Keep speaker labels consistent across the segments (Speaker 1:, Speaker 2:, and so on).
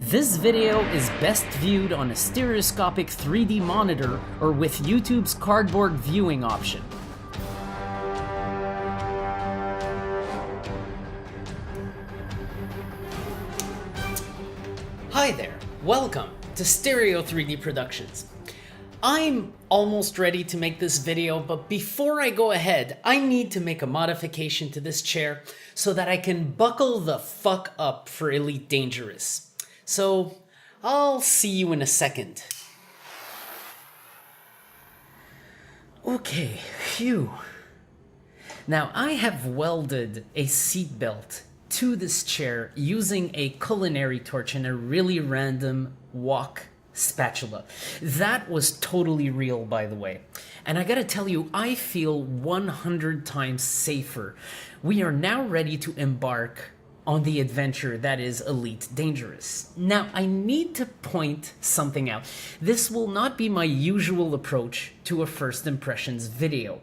Speaker 1: This video is best viewed on a stereoscopic 3D monitor or with YouTube's cardboard viewing option. Hi there, welcome to Stereo 3D Productions. I'm almost ready to make this video, but before I go ahead, I need to make a modification to this chair so that I can buckle the fuck up for Elite Dangerous. So, I'll see you in a second. Okay, phew. Now, I have welded a seatbelt to this chair using a culinary torch and a really random wok spatula. That was totally real, by the way. And I gotta tell you, I feel 100 times safer. We are now ready to embark on the adventure that is Elite Dangerous. Now, I need to point something out. This will not be my usual approach to a first impressions video.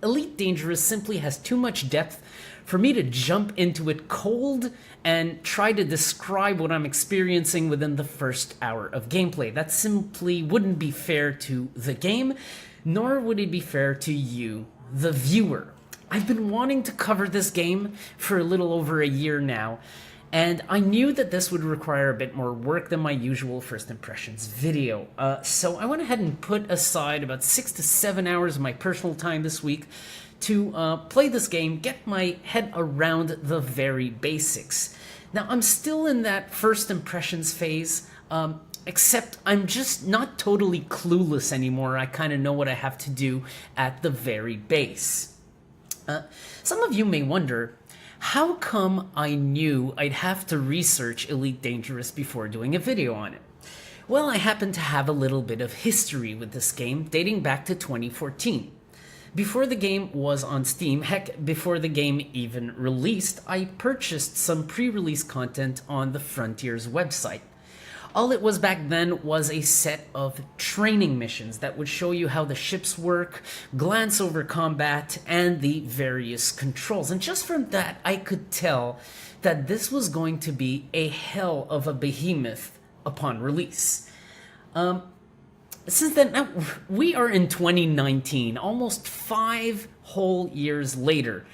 Speaker 1: Elite Dangerous simply has too much depth for me to jump into it cold and try to describe what I'm experiencing within the first hour of gameplay. That simply wouldn't be fair to the game, nor would it be fair to you, the viewer. I've been wanting to cover this game for a little over a year now, and I knew that this would require a bit more work than my usual first impressions video. So I went ahead and put aside about 6 to 7 hours of my personal time this week to play this game, get my head around the very basics. Now, I'm still in that first impressions phase, except I'm just not totally clueless anymore. I kind of know what I have to do at the very base. Some of you may wonder, how come I knew I'd have to research Elite Dangerous before doing a video on it? Well, I happen to have a little bit of history with this game dating back to 2014. Before the game was on Steam, heck, before the game even released, I purchased some pre-release content on the Frontiers website. All it was back then was a set of training missions that would show you how the ships work, glance over combat, and the various controls. And just from that, I could tell that this was going to be a hell of a behemoth upon release. Since then, now, we are in 2019, almost 5 whole years later.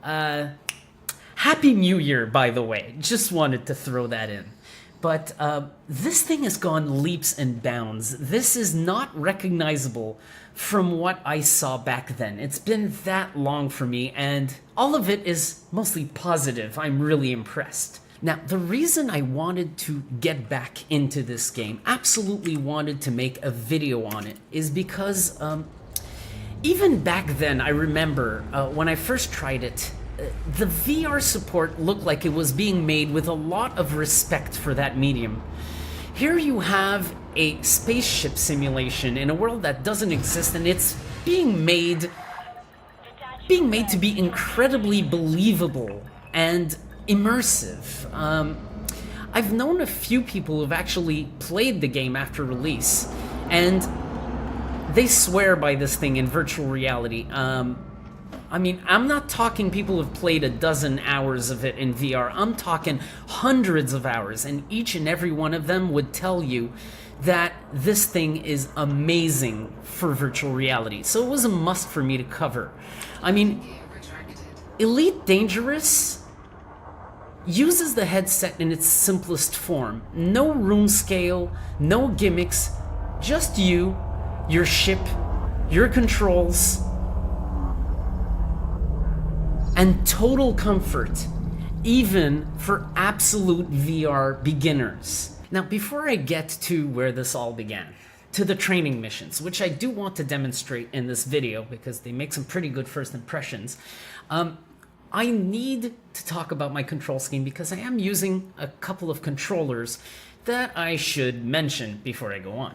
Speaker 1: Happy New Year, by the way. Just wanted to throw that in. But this thing has gone leaps and bounds. This is not recognizable from what I saw back then. It's been that long for me, and all of it is mostly positive. I'm really impressed. Now, the reason I wanted to get back into this game, absolutely wanted to make a video on it, is because even back then, I remember when I first tried it, the VR support looked like it was being made with a lot of respect for that medium. Here you have a spaceship simulation in a world that doesn't exist, and it's being made to be incredibly believable and immersive. I've known a few people who've actually played the game after release, and they swear by this thing in virtual reality. I mean, I'm not talking people who've played a dozen hours of it in VR. I'm talking hundreds of hours, and each and every one of them would tell you that this thing is amazing for virtual reality. So it was a must for me to cover. I mean, Elite Dangerous uses the headset in its simplest form. No room scale, no gimmicks, just you, your ship, your controls, and total comfort, even for absolute VR beginners. Now, before I get to where this all began, to the training missions, which I do want to demonstrate in this video because they make some pretty good first impressions, I need to talk about my control scheme because I am using a couple of controllers that I should mention before I go on.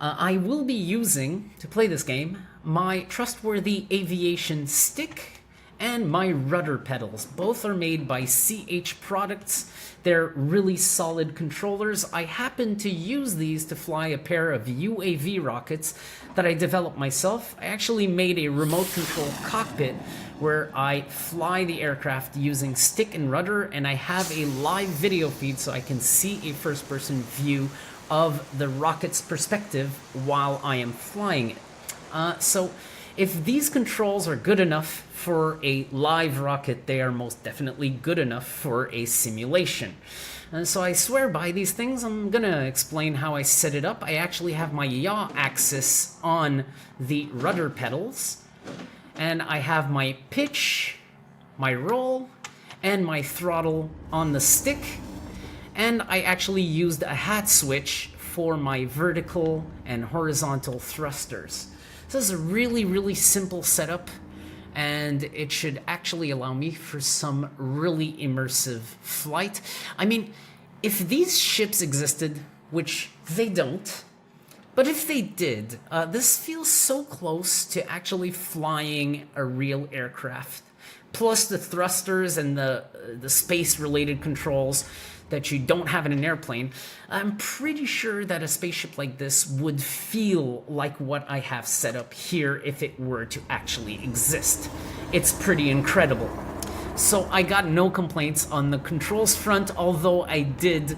Speaker 1: I will be using, to play this game, my trustworthy aviation stick and my rudder pedals. Both are made by CH Products. They're really solid controllers. I happen to use these to fly a pair of UAV rockets that I developed myself. I actually made a remote control cockpit where I fly the aircraft using stick and rudder, and I have a live video feed so I can see a first-person view of the rocket's perspective while I am flying it. So if these controls are good enough for a live rocket, they are most definitely good enough for a simulation. And so I swear by these things. I'm gonna explain how I set it up. I actually have my yaw axis on the rudder pedals, and I have my pitch, my roll, and my throttle on the stick. And I actually used a hat switch for my vertical and horizontal thrusters. So this is a really, really simple setup, and it should actually allow me for some really immersive flight. I mean, if these ships existed, which they don't, but if they did, this feels so close to actually flying a real aircraft. Plus the thrusters and the space-related controls that you don't have in an airplane, I'm pretty sure that a spaceship like this would feel like what I have set up here if it were to actually exist. It's pretty incredible. So I got no complaints on the controls front, although I did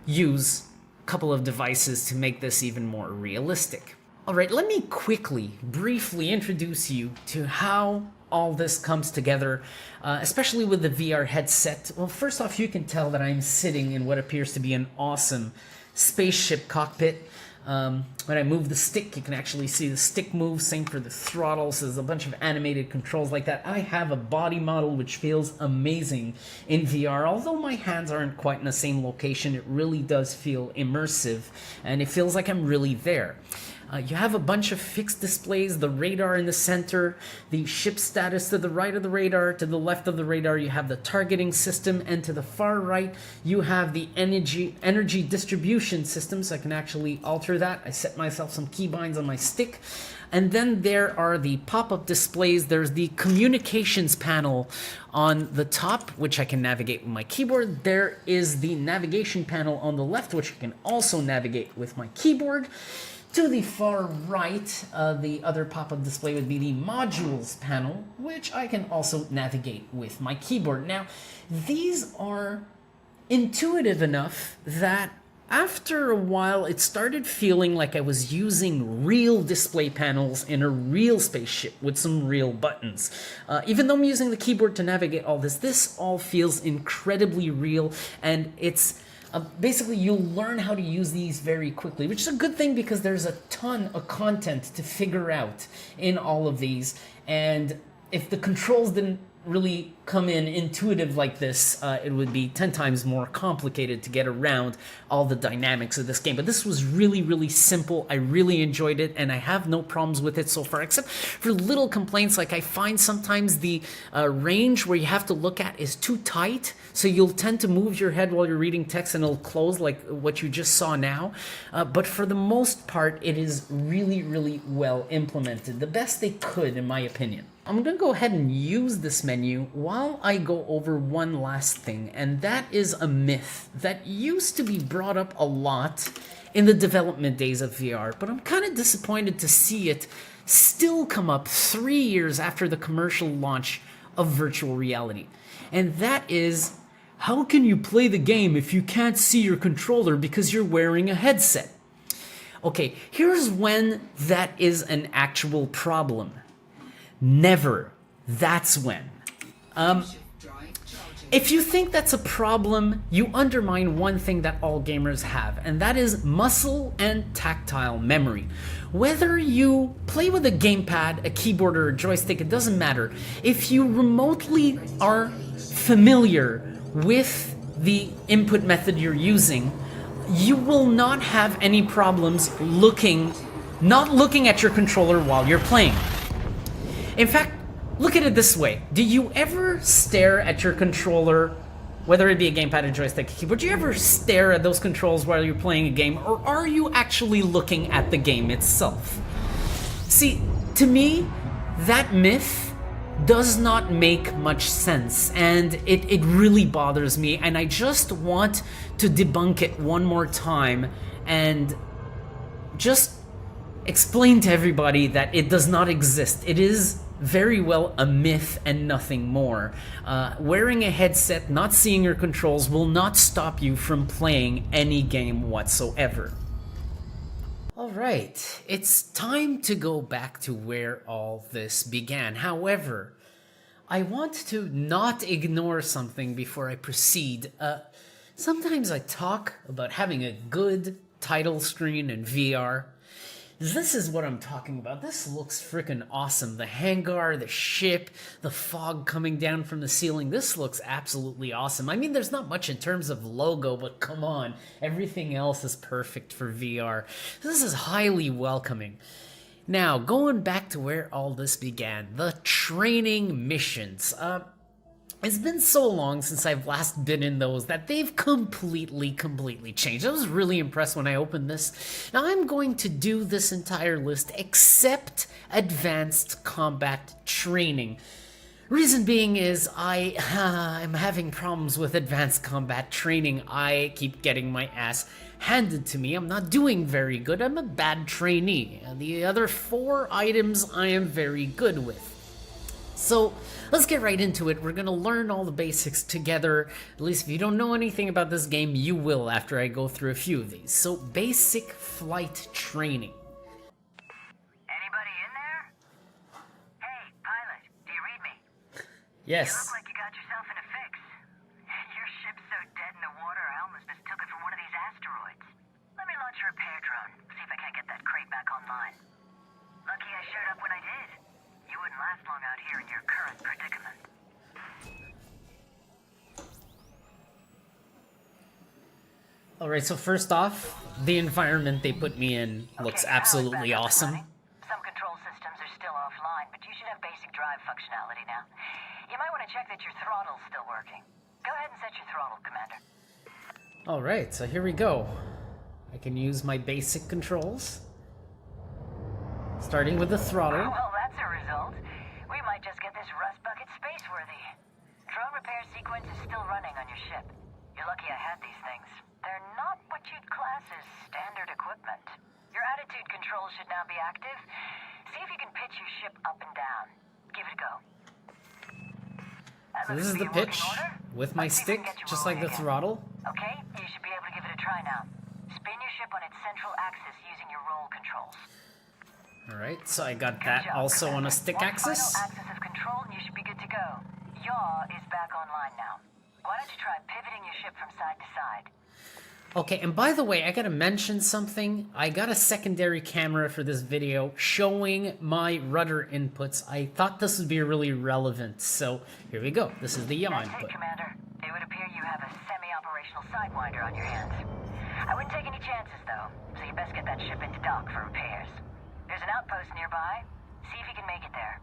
Speaker 1: use a couple of devices to make this even more realistic. Alright, let me quickly, briefly introduce you to how all this comes together, especially with the VR headset. Well, first off, you can tell that I'm sitting in what appears to be an awesome spaceship cockpit. When I move the stick, you can actually see the stick move. Same for the throttle, so there's a bunch of animated controls like that. I have a body model which feels amazing in VR. Although my hands aren't quite in the same location, it really does feel immersive, and it feels like I'm really there. You have a bunch of fixed displays, the radar in the center, the ship status to the right of the radar, to the left of the radar you have the targeting system, and to the far right you have the energy distribution system, so I can actually alter that. I set myself some keybinds on my stick. And then there are the pop-up displays. There's the communications panel on the top, which I can navigate with my keyboard. There is the navigation panel on the left, which I can also navigate with my keyboard. To the far right, the other pop-up display would be the modules panel, which I can also navigate with my keyboard. Now, these are intuitive enough that after a while, it started feeling like I was using real display panels in a real spaceship with some real buttons. Even though I'm using the keyboard to navigate all this all feels incredibly real, and it's basically, you'll learn how to use these very quickly, which is a good thing because there's a ton of content to figure out in all of these. And if the controls didn't really come in intuitive like this, it would be 10 times more complicated to get around all the dynamics of this game. But this was really, really simple. I really enjoyed it, and I have no problems with it so far, except for little complaints. Like I find sometimes the range where you have to look at is too tight, so you'll tend to move your head while you're reading text and it'll close like what you just saw now. But for the most part, it is really, really well implemented. The best they could, in my opinion. I'm going to go ahead and use this menu while I go over one last thing, and that is a myth that used to be brought up a lot in the development days of VR, but I'm kind of disappointed to see it still come up 3 years after the commercial launch of virtual reality. And that is, how can you play the game if you can't see your controller because you're wearing a headset? Okay, here's when that is an actual problem. Never. That's when. If you think that's a problem, you undermine one thing that all gamers have, and that is muscle and tactile memory. Whether you play with a gamepad, a keyboard, or a joystick, it doesn't matter. If you remotely are familiar with the input method you're using, you will not have any problems not looking at your controller while you're playing. In fact, look at it this way. Do you ever stare at your controller, whether it be a gamepad, a joystick, a keyboard? Do you ever stare at those controls while you're playing a game, or are you actually looking at the game itself? See, to me, that myth does not make much sense, and it really bothers me, and I just want to debunk it one more time and just explain to everybody that it does not exist. It is very well a myth and nothing more. Wearing a headset, not seeing your controls will not stop you from playing any game whatsoever. Alright, it's time to go back to where all this began. However, I want to not ignore something before I proceed. Sometimes I talk about having a good title screen in VR. This is what I'm talking about. This looks freaking awesome. The hangar, the ship, the fog coming down from the ceiling. This looks absolutely awesome. I mean, there's not much in terms of logo, but come on. Everything else is perfect for VR. This is highly welcoming. Now, going back to where all this began, the training missions. It's been so long since I've last been in those that they've completely changed. I was really impressed when I opened this. Now I'm going to do this entire list except advanced combat training. Reason being is I am having problems with advanced combat training. I keep getting my ass handed to me. I'm not doing very good. I'm a bad trainee. The other 4 items I am very good with. So let's get right into it. We're gonna learn all the basics together. At least if you don't know anything about this game, you will after I go through a few of these. So basic flight training.
Speaker 2: Anybody in there? Hey, pilot, do you read me?
Speaker 1: Yes.
Speaker 2: You look like you got yourself in a fix. Your ship's so dead in the water, I almost mistook it for one of these asteroids. Let me launch a repair drone, see if I can't get that crate back online. Lucky I showed up when I did. You wouldn't last long out here in your current predicament.
Speaker 1: Alright, so first off, the environment they put me in looks absolutely awesome.
Speaker 2: Some control systems are still offline, but you should have basic drive functionality now. You might want to check that your throttle's still working. Go ahead and set your throttle, Commander.
Speaker 1: Alright, so here we go. I can use my basic controls. Starting with the throttle.
Speaker 2: Well, that's a result. We might just get this rust bucket space-worthy. Drone repair sequence is still running on your ship. You're lucky I had these things. They're not what you'd class as standard equipment. Your attitude control should now be active. See if you can pitch your ship up and down. Give it a go.
Speaker 1: So this is the pitch with my stick, just like the throttle.
Speaker 2: Okay, you should be able to give it a try now. Spin your ship on its central axis using your roll controls.
Speaker 1: Alright, so I got that also on a stick axis.
Speaker 2: One final axis of control and you should be good to go. Yaw is back online now. Why don't you try pivoting your ship from side to side?
Speaker 1: Okay, and by the way, I gotta mention something. I got a secondary camera for this video showing my rudder inputs. I thought this would be really relevant, so here we go. This is the yaw input.
Speaker 2: That's it, Commander. It would appear you have a semi-operational sidewinder on your hands. I wouldn't take any chances, though, so you best get that ship into dock for repairs. There's an outpost nearby. See if you can make it there.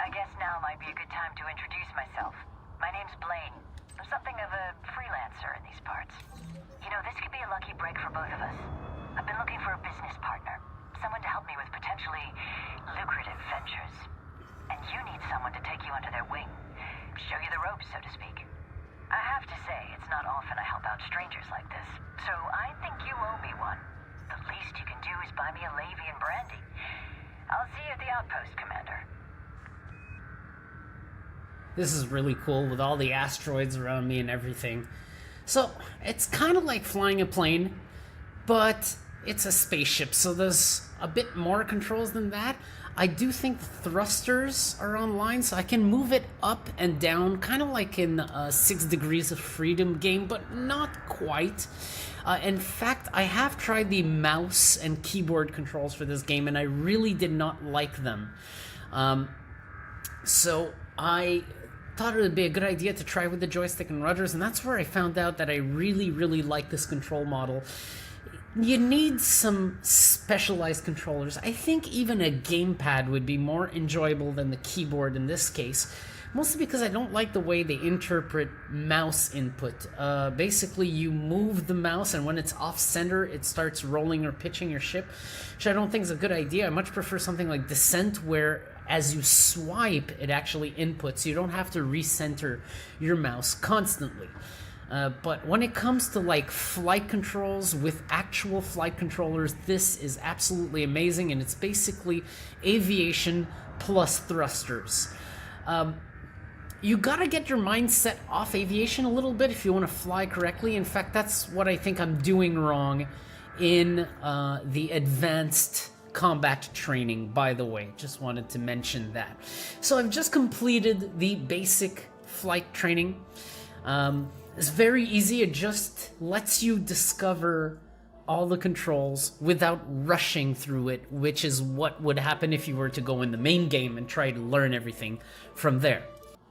Speaker 2: I guess now might be a good time to introduce myself. My name's Blaine. I'm something of a freelancer in these parts. You know, this could be a lucky break for both of us. I've been looking for a business partner. Someone to help me with potentially lucrative ventures. And you need someone to take you under their wing. Show you the ropes, so to speak. I have to say, it's not often I help out strangers like this. So I think you owe me one. The least you can do is buy me a Levy and brandy. I'll see you at the outpost, Commander.
Speaker 1: This is really cool with all the asteroids around me and everything. So, it's kind of like flying a plane, but it's a spaceship, so there's a bit more controls than that. I do think the thrusters are online, so I can move it up and down, kind of like in a 6 Degrees of Freedom game, but not quite. In fact, I have tried the mouse and keyboard controls for this game, and I really did not like them. So I thought it would be a good idea to try with the joystick and rudders, and that's where I found out that I really like this control model. You need some specialized controllers. I think even a gamepad would be more enjoyable than the keyboard in this case. Mostly because I don't like the way they interpret mouse input. Basically, you move the mouse, and when it's off-center, it starts rolling or pitching your ship, which I don't think is a good idea. I much prefer something like Descent, where as you swipe, it actually inputs. You don't have to recenter your mouse constantly. But when it comes to like flight controls with actual flight controllers, this is absolutely amazing, and it's basically aviation plus thrusters. You gotta get your mindset off aviation a little bit if you want to fly correctly. In fact, that's what I think I'm doing wrong in the advanced combat training, by the way. Just wanted to mention that. So I've just completed the basic flight training. It's very easy. It just lets you discover all the controls without rushing through it, which is what would happen if you were to go in the main game and try to learn everything from there.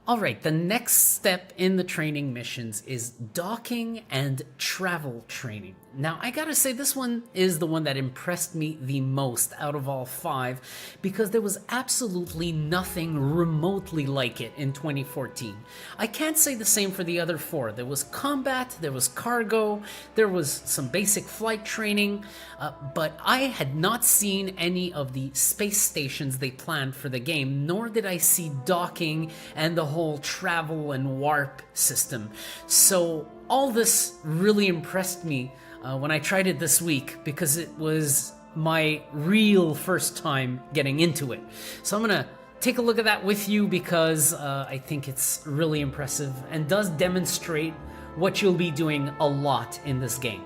Speaker 1: Alright, the next step in the training missions is docking and travel training. Now, I gotta say, this one is the one that impressed me the most out of all 5, because there was absolutely nothing remotely like it in 2014. I can't say the same for the other 4. There was combat, there was cargo, there was some basic flight training, but I had not seen any of the space stations they planned for the game, nor did I see docking and the whole travel and warp system. So all this really impressed me when I tried it this week, because it was my real first time getting into it. So I'm gonna take a look at that with you, because I think it's really impressive and does demonstrate what you'll be doing a lot in this game.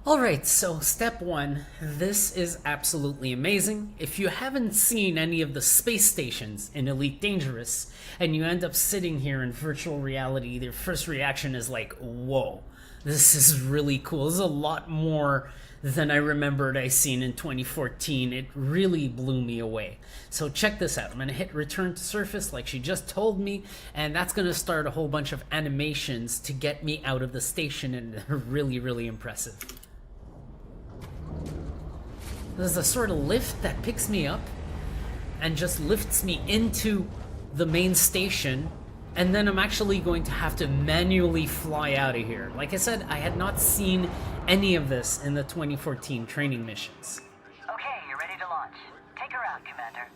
Speaker 1: Alright, so step 1, this is absolutely amazing. If you haven't seen any of the space stations in Elite Dangerous, and you end up sitting here in virtual reality, your first reaction is like, whoa, this is really cool. This is a lot more than I remembered I seen in 2014. It really blew me away. So check this out. I'm gonna hit return to surface like she just told me, and that's gonna start a whole bunch of animations to get me out of the station, and they're really, really impressive. There's a sort of lift that picks me up and just lifts me into the main station, and then I'm actually going to have to manually fly out of here. Like I said, I had not seen any of this in the 2014 training missions.
Speaker 2: Okay, you're ready to launch. Take her out, Commander.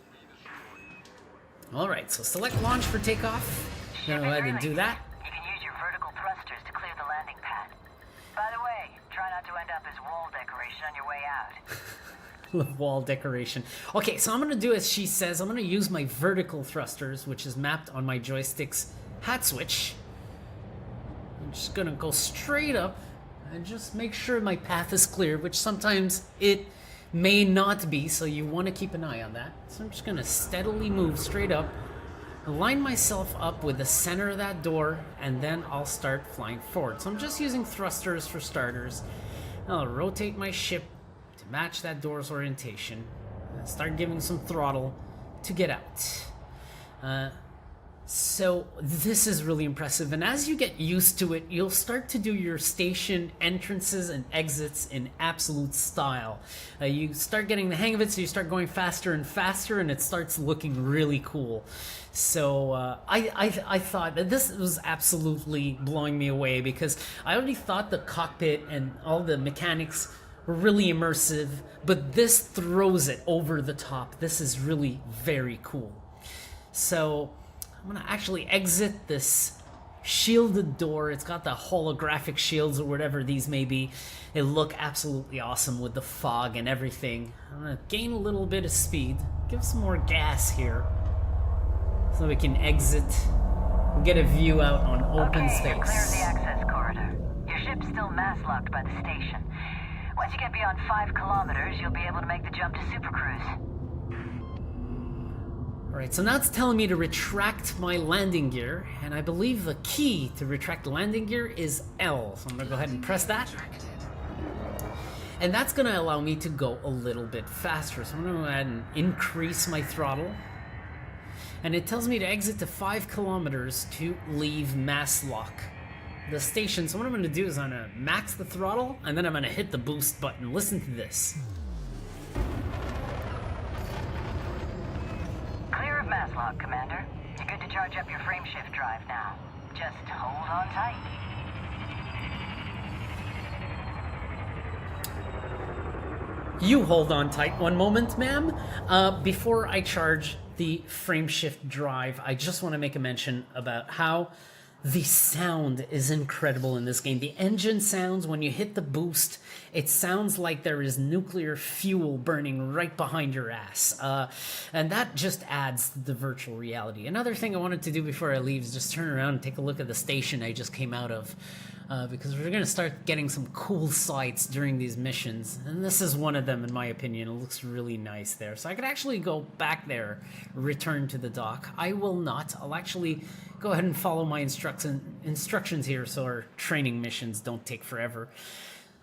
Speaker 1: Alright, so select launch for takeoff. Go ahead and do that.
Speaker 2: You can use your vertical thrusters to clear the landing pad. By the way, try not to end up as wall decoration on your way out.
Speaker 1: Wall decoration. Okay, so I'm gonna do as she says. I'm gonna use my vertical thrusters, which is mapped on my joystick's hat switch. I'm just gonna go straight up and just make sure my path is clear, which sometimes it may not be, so you want to keep an eye on that. So I'm just gonna steadily move straight up, align myself up with the center of that door, and then I'll start flying forward. So I'm just using thrusters for starters. I'll rotate my ship to match that door's orientation and start giving some throttle to get out. So this is really impressive, and as you get used to it, you'll start to do your station entrances and exits in absolute style. You start getting the hang of it, so you start going faster and faster, and it starts looking really cool. So I thought that this was absolutely blowing me away, because I already thought the cockpit and all the mechanics were really immersive, but this throws it over the top. This is really very cool. So I'm gonna actually exit this shielded door. It's got the holographic shields or whatever these may be. They look absolutely awesome with the fog and everything. I'm gonna gain a little bit of speed, give some more gas here, so we can exit and get a view out on open space.
Speaker 2: You're clear of the access corridor. Your ship's still mass-locked by the station. Once you get beyond 5 kilometers, you'll be able to make the jump to supercruise.
Speaker 1: Alright, so now it's telling me to retract my landing gear, and I believe the key to retract the landing gear is L. So I'm going to go ahead and press that. And that's going to allow me to go a little bit faster. So I'm going to go ahead and increase my throttle. And it tells me to exit to 5 kilometers to leave mass lock the station. So what I'm going to do is I'm going to max the throttle, and then I'm going to hit the boost button. Listen to this.
Speaker 2: Clear of mass lock, Commander. You're good to charge up your frameshift drive now. Just hold on tight.
Speaker 1: You hold on tight one moment, ma'am. Before I charge the frameshift drive, I just want to make a mention about how the sound is incredible in this game. The engine sounds, when you hit the boost, it sounds like there is nuclear fuel burning right behind your ass. And that just adds the virtual reality. Another thing I wanted to do before I leave is just turn around and take a look at the station I just came out of. Because we're going to start getting some cool sights during these missions. And this is one of them, in my opinion. It looks really nice there. So I could actually go back there, return to the dock. I will not. I'll actually go ahead and follow my instructions here so our training missions don't take forever.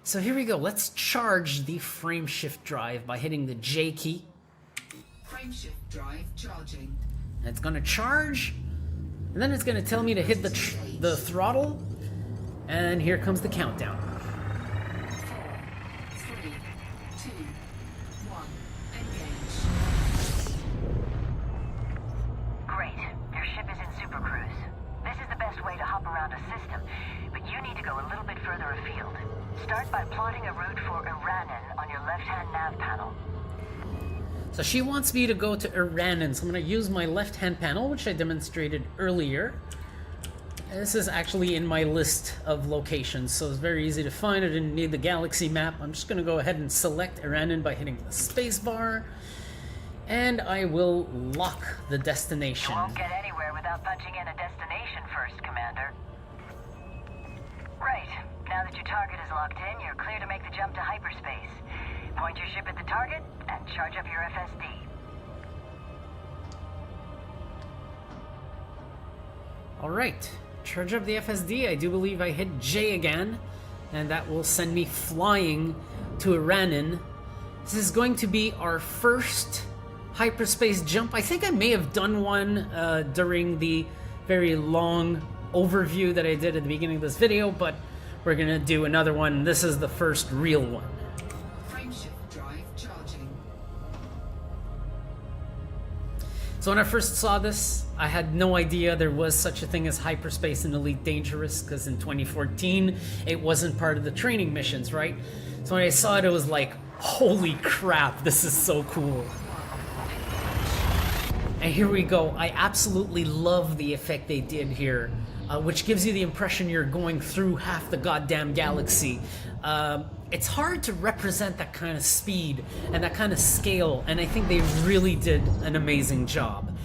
Speaker 1: So here we go. Let's charge the frameshift drive by hitting the J key.
Speaker 3: Frameshift drive charging.
Speaker 1: It's going to charge. And then it's going to tell me to hit the throttle. And here comes the countdown.
Speaker 3: 4, 3, 2, 1, engage.
Speaker 2: Great. Your ship is in Super Cruise. This is the best way to hop around a system, but you need to go a little bit further afield. Start by plotting a route for Iranen on your left-hand nav panel.
Speaker 1: So she wants me to go to Iranen, so I'm going to use my left-hand panel, which I demonstrated earlier. This is actually in my list of locations, so it's very easy to find. I didn't need the galaxy map. I'm just going to go ahead and select Iranen by hitting the spacebar, and I will lock the destination.
Speaker 2: You won't get anywhere without punching in a destination first, Commander. Right. Now that your target is locked in, you're clear to make the jump to hyperspace. Point your ship at the target and charge up your FSD.
Speaker 1: All right. Charge up the FSD. I do believe I hit J again, and that will send me flying to Iranen. This is going to be our first hyperspace jump. I think I may have done one during the very long overview that I did at the beginning of this video, but we're gonna do another one. This is the first real one.
Speaker 3: Frameshift drive charging.
Speaker 1: So when I first saw this, I had no idea there was such a thing as hyperspace in Elite Dangerous, because in 2014 it wasn't part of the training missions, right? So when I saw it, it was like, holy crap, this is so cool. And here we go. I absolutely love the effect they did here, which gives you the impression you're going through half the goddamn galaxy. It's hard to represent that kind of speed and that kind of scale, and I think they really did an amazing job.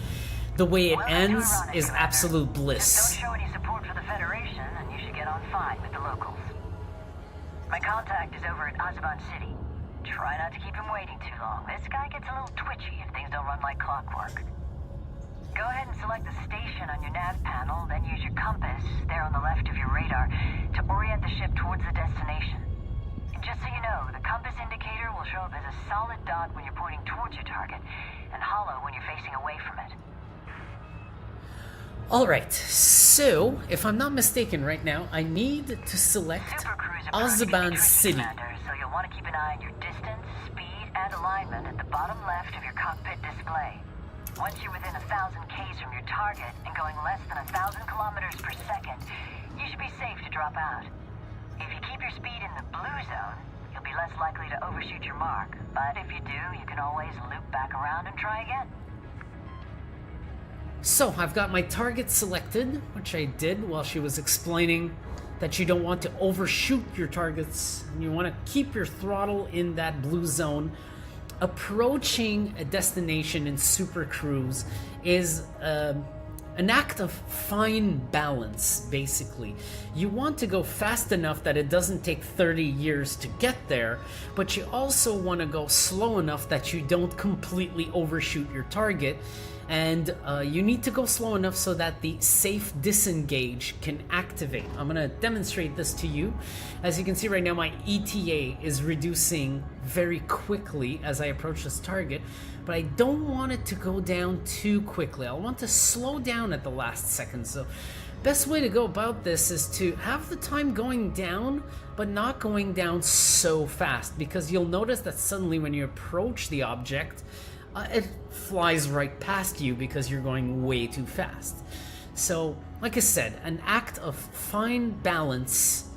Speaker 1: The way it ends is absolute bliss.
Speaker 2: Just don't show any support for the Federation, and you should get on fine with the locals. My contact is over at Azaban City. Try not to keep him waiting too long. This guy gets a little twitchy if things don't run like clockwork. Go ahead and select the station on your nav panel, then use your compass, there on the left of your radar, to orient the ship towards the destination. And just so you know, the compass indicator will show up as a solid dot when you're pointing towards your target, and hollow when you're facing away from it.
Speaker 1: Alright, so, if I'm not mistaken right now, I need to select Azaban City.
Speaker 2: Commander, so you'll want to keep an eye on your distance, speed, and alignment at the bottom left of your cockpit display. Once you're within 1,000 Ks from your target and going less than 1,000 kilometers per second, you should be safe to drop out. If you keep your speed in the blue zone, you'll be less likely to overshoot your mark. But if you do, you can always loop back around and try again.
Speaker 1: So, I've got my target selected, which I did while she was explaining that you don't want to overshoot your targets, and you want to keep your throttle in that blue zone. Approaching a destination in Super Cruise is an act of fine balance, basically. You want to go fast enough that it doesn't take 30 years to get there, but you also want to go slow enough that you don't completely overshoot your target. And you need to go slow enough so that the safe disengage can activate. I'm going to demonstrate this to you. As you can see right now, my ETA is reducing very quickly as I approach this target, but I don't want it to go down too quickly. I want to slow down at the last second. So best way to go about this is to have the time going down, but not going down so fast, because you'll notice that suddenly when you approach the object, it flies right past you because you're going way too fast. So, like I said, an act of fine balance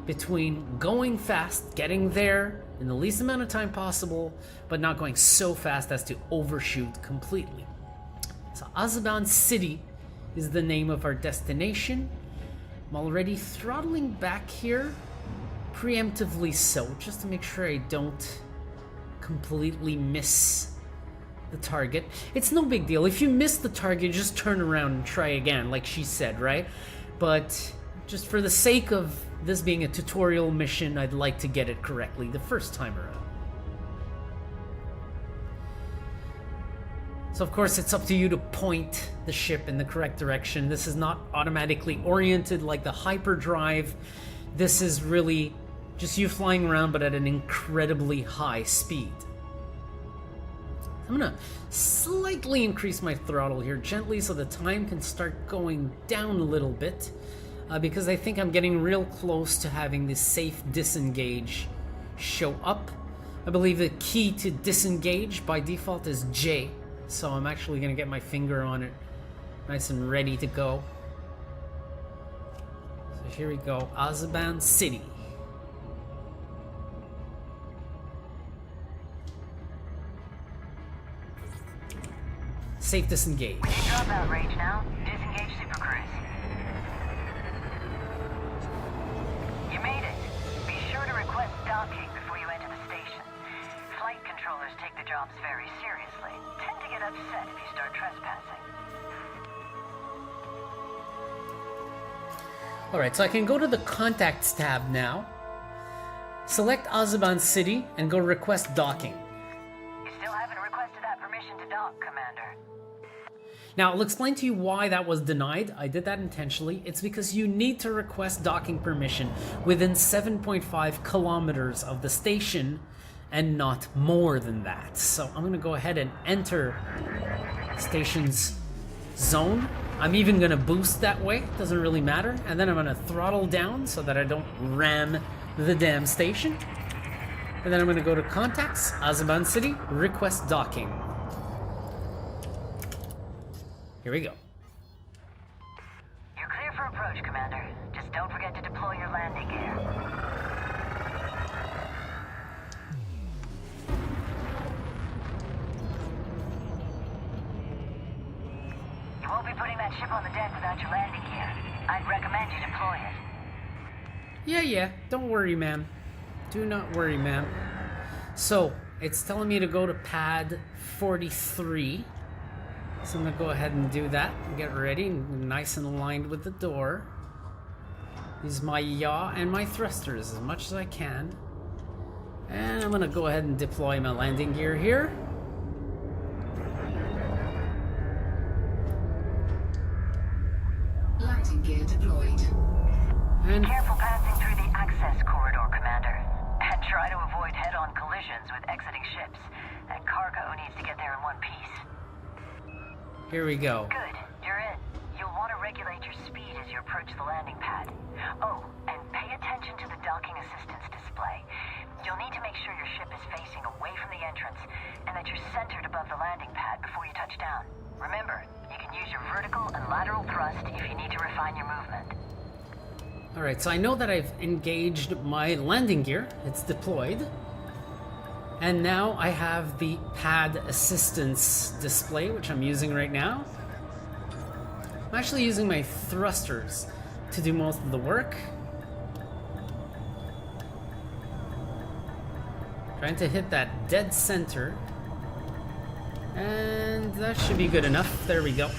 Speaker 1: between going fast, getting there in the least amount of time possible, but not going so fast as to overshoot completely. So Azaban City is the name of our destination. I'm already throttling back here, preemptively so, just to make sure I don't completely miss the target. It's no big deal. If you miss the target, just turn around and try again, like she said, right? But just for the sake of this being a tutorial mission, I'd like to get it correctly the first time around. So of course it's up to you to point the ship in the correct direction. This is not automatically oriented like the hyperdrive. This is really just you flying around, but at an incredibly high speed. I'm gonna slightly increase my throttle here gently so the time can start going down a little bit, because I think I'm getting real close to having this safe disengage show up. I believe the key to disengage by default is J, so I'm actually gonna get my finger on it nice and ready to go. So here we go, Azaban City. Safe disengage.
Speaker 2: We can drop out range now. Disengage supercruise. You made it. Be sure to request docking before you enter the station. Flight controllers take their jobs very seriously. Tend to get upset if you start trespassing.
Speaker 1: Alright, so I can go to the Contacts tab now. Select Azaban City and go request docking.
Speaker 2: You still haven't requested that permission to dock, Commander.
Speaker 1: Now, I'll explain to you why that was denied. I did that intentionally. It's because you need to request docking permission within 7.5 kilometers of the station and not more than that. So I'm going to go ahead and enter station's zone. I'm even going to boost that way. Doesn't really matter. And then I'm going to throttle down so that I don't ram the damn station. And then I'm going to go to Contacts, Azaban City, request docking. Here we go.
Speaker 2: You're clear for approach, Commander. Just don't forget to deploy your landing gear. You won't be putting that ship on the deck without your landing gear. I'd recommend you deploy it.
Speaker 1: Yeah, don't worry, ma'am. Do not worry, ma'am. So, it's telling me to go to pad 43. So I'm gonna go ahead and do that. Get ready, nice and aligned with the door. Use my yaw and my thrusters as much as I can. And I'm gonna go ahead and deploy my landing gear here.
Speaker 3: Landing gear deployed.
Speaker 1: And
Speaker 2: Careful passing through the access corridor, Commander. And try to avoid head-on collisions with exiting ships. That cargo needs to get there in one piece.
Speaker 1: here we go.
Speaker 2: Good. You're in. You'll want to regulate your speed as you approach the landing pad. Oh, and pay attention to the docking assistance display. You'll need to make sure your ship is facing away from the entrance and that you're centered above the landing pad before you touch down. Remember, you can use your vertical and lateral thrust if you need to refine your movement.
Speaker 1: Alright, so I know that I've engaged my landing gear. It's deployed. And now I have the pad assistance display, which I'm using right now. I'm actually using my thrusters to do most of the work. Trying to hit that dead center. And that should be good enough. There we go.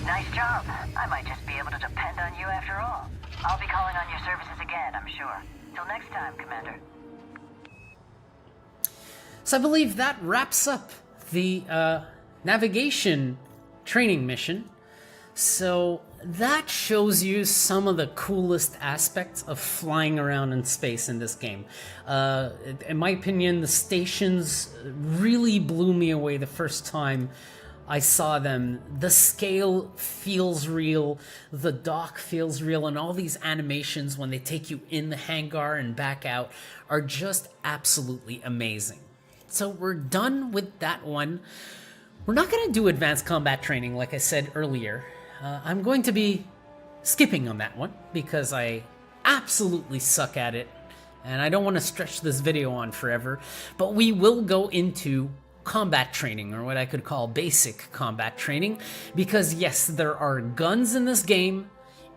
Speaker 2: Nice job. I might just be able to depend on you after all. I'll be calling on your services again, I'm sure. Till next time, Commander.
Speaker 1: So I believe that wraps up the navigation training mission. So that shows you some of the coolest aspects of flying around in space in this game. In my opinion, the stations really blew me away the first time I saw them. The scale feels real, the dock feels real, and all these animations when they take you in the hangar and back out are just absolutely amazing. So we're done with that one. We're not going to do advanced combat training like I said earlier. I'm going to be skipping on that one because I absolutely suck at it and I don't want to stretch this video on forever, but we will go into combat training, or what I could call basic combat training, because yes, there are guns in this game.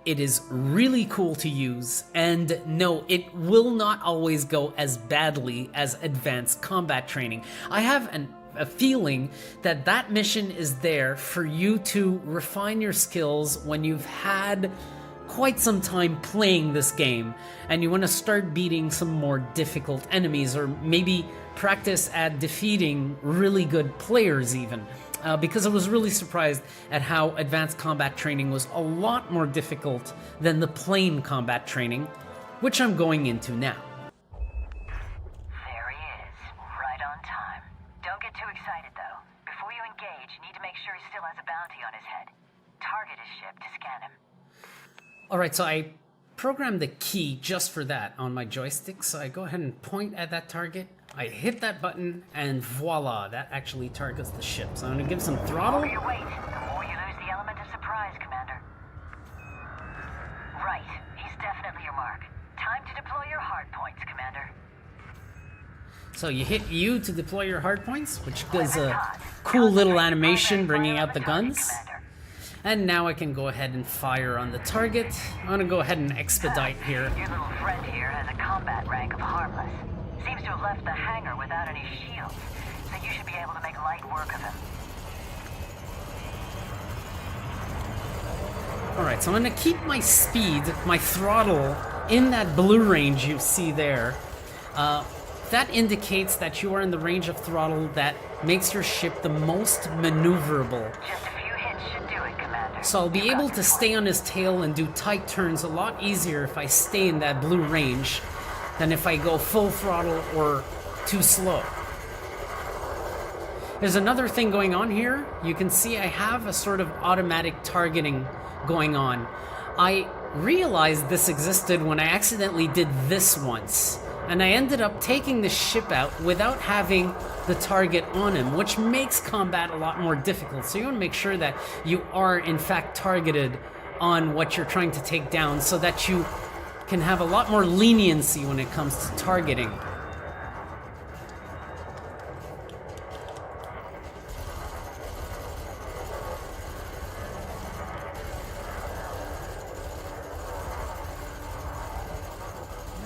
Speaker 1: It is really cool to use, and no, it will not always go as badly as advanced combat training. I have a feeling that that mission is there for you to refine your skills when you've had quite some time playing this game and you want to start beating some more difficult enemies, or maybe practice at defeating really good players even. Because I was really surprised at how advanced combat training was a lot more difficult than the plain combat training, which I'm going into now.
Speaker 2: There he is, right on time. Don't get too excited though. Before you engage, you need to make sure he still has a bounty on his head. Target his ship to scan him.
Speaker 1: Alright, so I programmed the key just for that on my joystick, so I go ahead and point at that target, I hit that button, and voila, that actually targets the ship. So I'm going to give some throttle.
Speaker 2: The more you wait, the more you lose the element of surprise, Commander. Right, he's definitely your mark. Time to deploy your hard points, Commander.
Speaker 1: So you hit U to deploy your hard points, which does a cool little animation bringing out the guns. And now I can go ahead and fire on the target. I'm going to go ahead and expedite here.
Speaker 2: Your little friend here has a combat rank of harmless. Seems to have left the hangar without any shields, so you should be able to make light work of him.
Speaker 1: Alright, so I'm going to keep my speed, my throttle, in that blue range you see there. That indicates that you are in the range of throttle that makes your ship the most maneuverable.
Speaker 2: Just a few hits should do it, Commander.
Speaker 1: So I'll be able to stay on his tail and do tight turns a lot easier if I stay in that blue range than if I go full throttle or too slow. There's another thing going on here. You can see I have a sort of automatic targeting going on. I realized this existed when I accidentally did this once, and I ended up taking the ship out without having the target on him, which makes combat a lot more difficult. So you want to make sure that you are in fact targeted on what you're trying to take down, so that you can have a lot more leniency when it comes to targeting.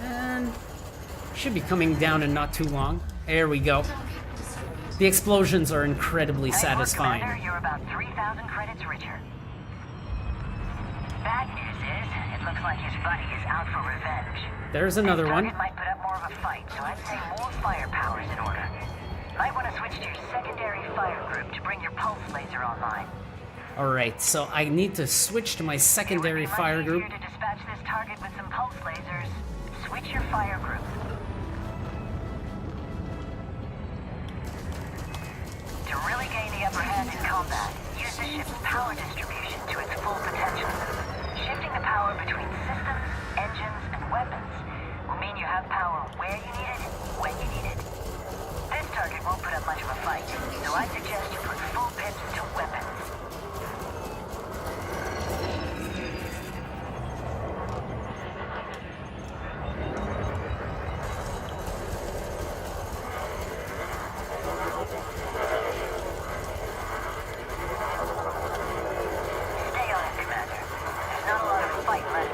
Speaker 1: And should be coming down in not too long. There we go. The explosions are incredibly satisfying.
Speaker 2: Commander, you're about 3,000 credits richer. Bad news is, it looks like his buddy is out for revenge.
Speaker 1: There's another one.
Speaker 2: Target might put up more of a fight, so I'd say more firepower is in order. Might want to switch to your secondary fire group to bring your pulse laser online.
Speaker 1: Alright, so I need to switch to my secondary fire group.
Speaker 2: To dispatch this target with some pulse lasers, switch your fire group. To really gain the upper hand in combat, use the ship's power distribution to its full potential. Shifting the power between systems, engines, and weapons will mean you have power where you need it, when you need it. This target won't put up much of a fight, so I suggest you put full pips to weapons. Stay on it, Commander. There's not a lot of fight left.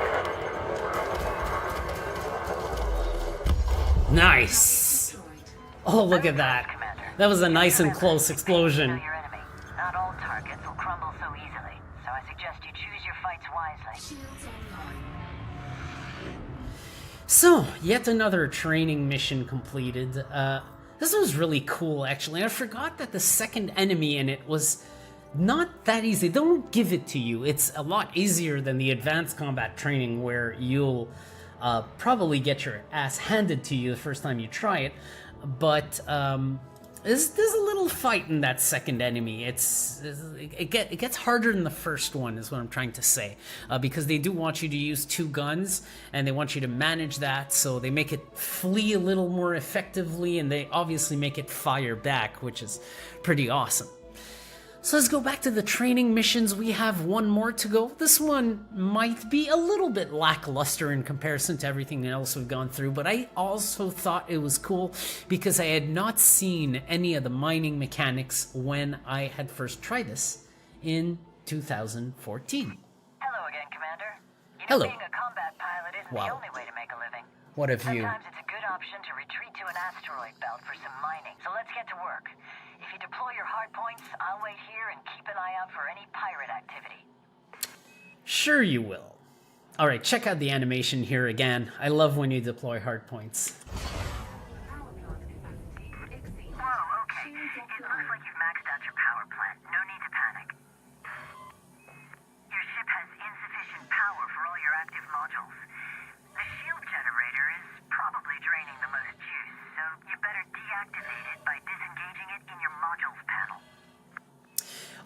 Speaker 1: Nice! Oh, look at that. That was a nice and close explosion.
Speaker 2: Know your enemy. Not all targets will crumble so easily, so I suggest you choose your fights wisely.
Speaker 3: Shields online.
Speaker 1: So, yet another training mission completed. This was really cool, actually. I forgot that the second enemy in it was not that easy. They don't give it to you. It's a lot easier than the advanced combat training, where you'll probably get your ass handed to you the first time you try it. But there's a little fight in that second enemy. It gets harder than the first one, is what I'm trying to say, because they do want you to use two guns, and they want you to manage that, so they make it flee a little more effectively, and they obviously make it fire back, which is pretty awesome. So let's go back to the training missions. We have one more to go. This one might be a little bit lackluster in comparison to everything else we've gone through, but I also thought it was cool because I had not seen any of the mining mechanics when I had first tried this in 2014.
Speaker 2: Hello again, Commander. You know,
Speaker 1: Hello.
Speaker 2: being a combat pilot isn't
Speaker 1: Wow.
Speaker 2: the only way to make a living.
Speaker 1: What have you...
Speaker 2: Sometimes it's a good option to retreat to an asteroid belt for some mining. So let's get to work. If you deploy your hard points, I'll wait here and keep an eye out for any pirate activity.
Speaker 1: Sure you will. Alright, check out the animation here again. I love when you deploy hard points.
Speaker 2: Oh, okay. It looks like you've maxed out your power plant. No need to panic. Your ship has insufficient power for all your active modules. The shield generator is probably draining the most juice, so you better deactivate it by disengaging it in your modules panel.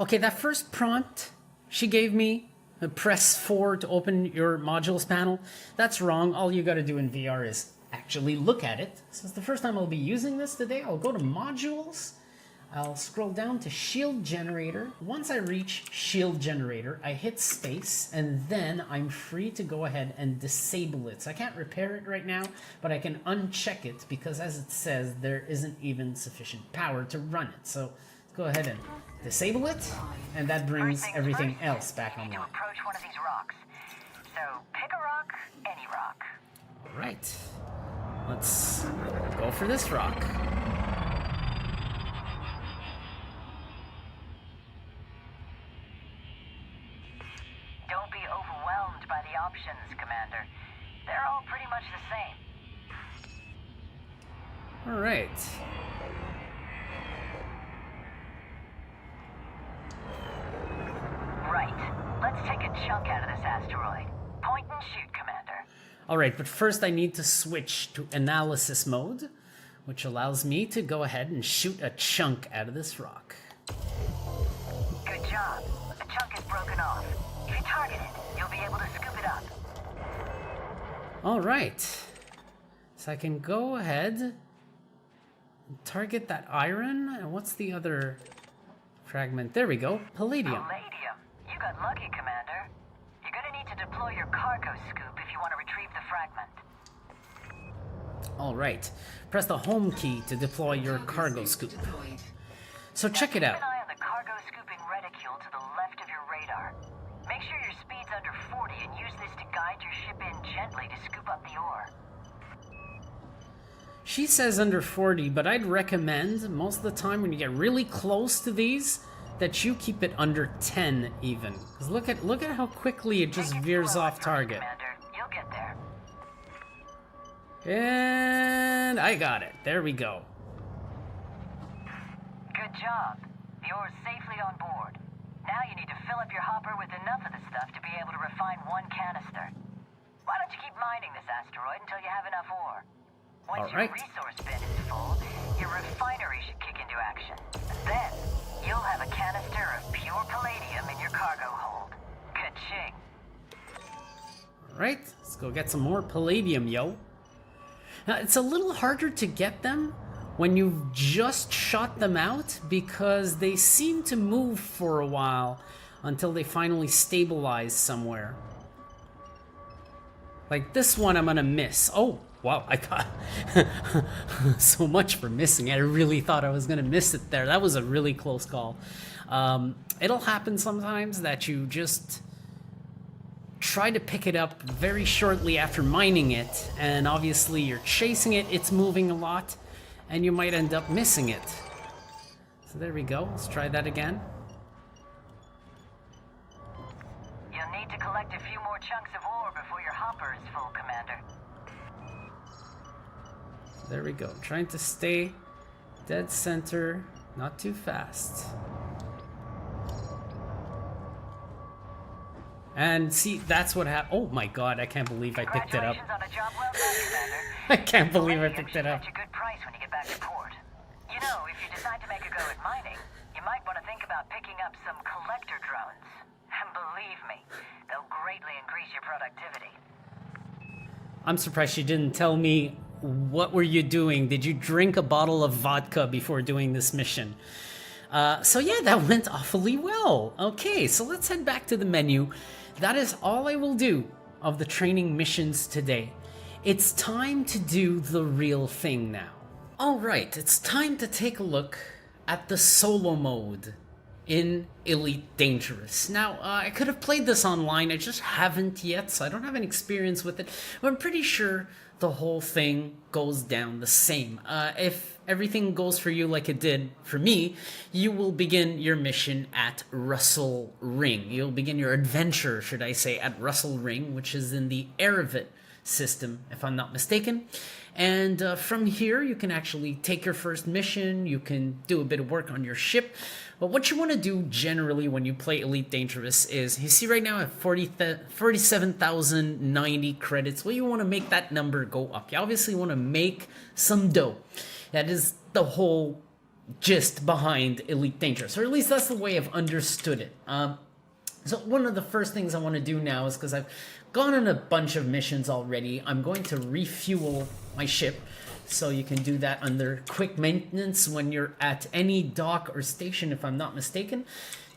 Speaker 1: Okay, that first prompt she gave me, press 4 to open your modules panel, that's wrong. All you gotta do in VR is actually look at it. So it's the first time I'll be using this today. I'll go to modules. I'll scroll down to shield generator. Once I reach shield generator, I hit space, and then I'm free to go ahead and disable it. So I can't repair it right now, but I can uncheck it because, as it says, there isn't even sufficient power to run it. So let's go ahead and disable it, and that brings everything else back
Speaker 2: You need to
Speaker 1: online.
Speaker 2: approach one of these rocks. So pick a rock, any rock.
Speaker 1: All right, let's go for this rock.
Speaker 2: Don't be overwhelmed by the options, Commander. They're all pretty much the same.
Speaker 1: All right.
Speaker 2: Right. Let's take a chunk out of this asteroid. Point and shoot, Commander.
Speaker 1: All right, but first I need to switch to analysis mode, which allows me to go ahead and shoot a chunk out of this rock.
Speaker 2: Good job. The chunk is broken off. If you target it, you'll be able to scoop it up.
Speaker 1: All right. So I can go ahead and target that iron. And what's the other fragment? There we go. Palladium.
Speaker 2: Palladium. You got lucky, Commander. You're gonna need to deploy your cargo scoop if you want to retrieve the fragment.
Speaker 1: All right. Press the home key to deploy your cargo scoop.
Speaker 3: Deployed.
Speaker 1: So check it out.
Speaker 2: Keep an eye on the cargo scooping reticule to the left of your radar. Make sure your speed's under 40 and use this to guide your ship in gently to scoop up the ore.
Speaker 1: She says under 40, but I'd recommend most of the time when you get really close to these that you keep it under 10 even. Because look at how quickly it just
Speaker 2: Take it
Speaker 1: veers
Speaker 2: slow
Speaker 1: off
Speaker 2: at first,
Speaker 1: target.
Speaker 2: Commander. You'll get there.
Speaker 1: And I got it. There we go.
Speaker 2: Good job. The ore's safely on board. Now you need to fill up your hopper with enough of the stuff to be able to refine one canister. Why don't you keep mining this asteroid until you have enough ore? Once
Speaker 1: All right.
Speaker 2: your resource bin is full, your refinery should kick into action. Then, you'll have a canister of pure palladium in your cargo hold. Ka-ching.
Speaker 1: Alright, let's go get some more palladium, yo. Now, it's a little harder to get them when you've just shot them out because they seem to move for a while until they finally stabilize somewhere. Like this one I'm gonna miss. Oh, wow, I thought... so much for missing. I really thought I was gonna miss it there. That was a really close call. It'll happen sometimes that you just try to pick it up very shortly after mining it, and obviously you're chasing it, it's moving a lot, and you might end up missing it. So there we go. Let's try that again.
Speaker 2: You'll need to collect a few more chunks of ore before your hopper is full, Commander.
Speaker 1: There we go. Trying to stay dead center, not too fast. And see, that's what happened. Oh my god, I can't believe I picked it up.
Speaker 2: Congratulations on a job well done, Commander.
Speaker 1: I can't believe I
Speaker 2: Palladium
Speaker 1: picked
Speaker 2: should
Speaker 1: it up.
Speaker 2: fetch a good price when you get back to port. You know, if you decide to make a go at mining, you might want to think about picking up some collector drones. And believe me, they'll greatly increase your productivity.
Speaker 1: I'm surprised she didn't tell me, what were you doing? Did you drink a bottle of vodka before doing this mission? So yeah, that went awfully well. Okay, so let's head back to the menu. That is all I will do of the training missions today. It's time to do the real thing now. Alright, it's time to take a look at the solo mode in Elite Dangerous. Now, I could have played this online, I just haven't yet, so I don't have any experience with it, but I'm pretty sure the whole thing goes down the same. If everything goes for you like it did for me, you will begin your mission at Russell Ring. You'll begin your adventure, should I say, at Russell Ring, which is in the Erebit system, if I'm not mistaken. And from here, you can actually take your first mission, you can do a bit of work on your ship. But what you want to do generally when you play Elite Dangerous is, you see right now I have 47,090 credits. Well, you want to make that number go up. You obviously want to make some dough. That is the whole gist behind Elite Dangerous, or at least that's the way I've understood it. So one of the first things I want to do now is, because I've gone on a bunch of missions already, I'm going to refuel my ship. So you can do that under quick maintenance when you're at any dock or station, if I'm not mistaken.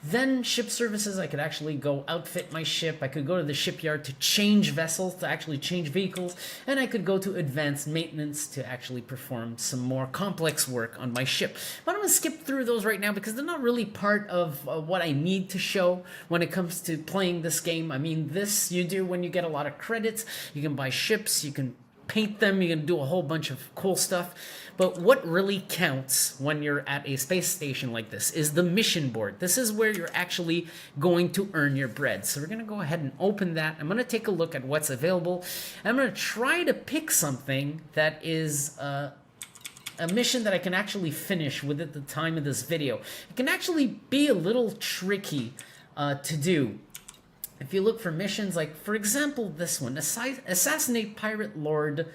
Speaker 1: Then ship services, I could actually go outfit my ship. I could go to the shipyard to change vessels, to actually change vehicles. And I could go to advanced maintenance to actually perform some more complex work on my ship. But I'm going to skip through those right now because they're not really part of what I need to show when it comes to playing this game. I mean, this you do when you get a lot of credits. You can buy ships, you can paint them, you can do a whole bunch of cool stuff. But what really counts when you're at a space station like this is the mission board. This is where you're actually going to earn your bread. So we're going to go ahead and open that. I'm going to take a look at what's available. I'm going to try to pick something that is a mission that I can actually finish within the time of this video. It can actually be a little tricky to do. If you look for missions like, for example, this one, Assassinate Pirate Lord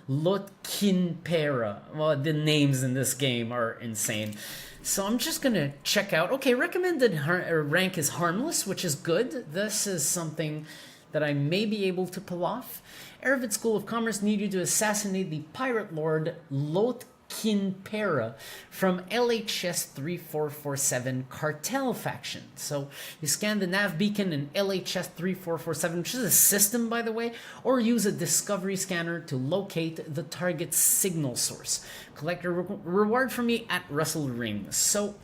Speaker 1: Lotkinpera. Well, the names in this game are insane. So I'm just going to check out. Okay, recommended rank is harmless, which is good. This is something that I may be able to pull off. Erebit School of Commerce need you to assassinate the Pirate Lord Lotkinpera from LHS 3447 Cartel Faction. So you scan the nav beacon in LHS 3447, which is a system, by the way, or use a discovery scanner to locate the target's signal source. Collect a reward for me at Russell Ring. So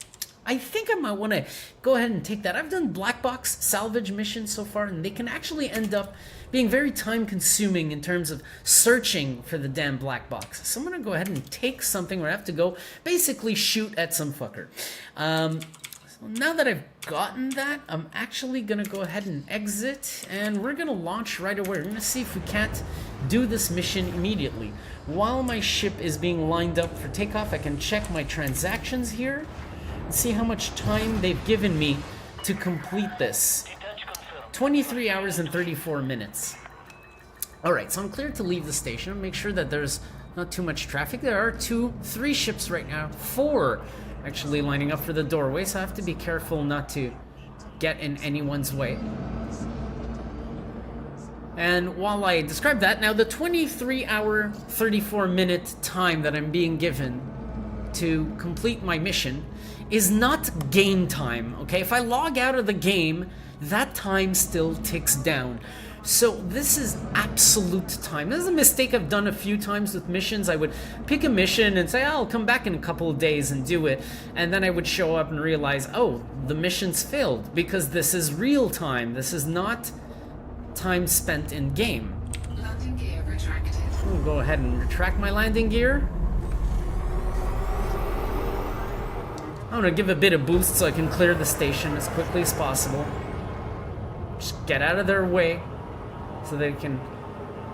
Speaker 1: I think I might want to go ahead and take that. I've done black box salvage missions so far, and they can actually end up being very time consuming in terms of searching for the damn black box. So I'm going to go ahead and take something where I have to go basically shoot at some fucker. So now that I've gotten that, I'm actually going to go ahead and exit, and we're going to launch right away. We're going to see if we can't do this mission immediately. While my ship is being lined up for takeoff, I can check my transactions here and see how much time they've given me to complete this. 23 hours and 34 minutes. Alright, so I'm cleared to leave the station. I'll make sure that there's not too much traffic. There are 3 ships right now. 4 actually lining up for the doorway, so I have to be careful not to get in anyone's way. And while I describe that, now the 23-hour, 34-minute time that I'm being given to complete my mission is not game time, okay? If I log out of the game, that time still ticks down. So this is absolute time. This is a mistake I've done a few times with missions. I would pick a mission and say, oh, I'll come back in a couple of days and do it. And then I would show up and realize, oh, the mission's failed because this is real time. This is not time spent in game.
Speaker 3: Landing gear retracted.
Speaker 1: I'll go ahead and retract my landing gear. I'm gonna give a bit of boost so I can clear the station as quickly as possible. Just get out of their way so they can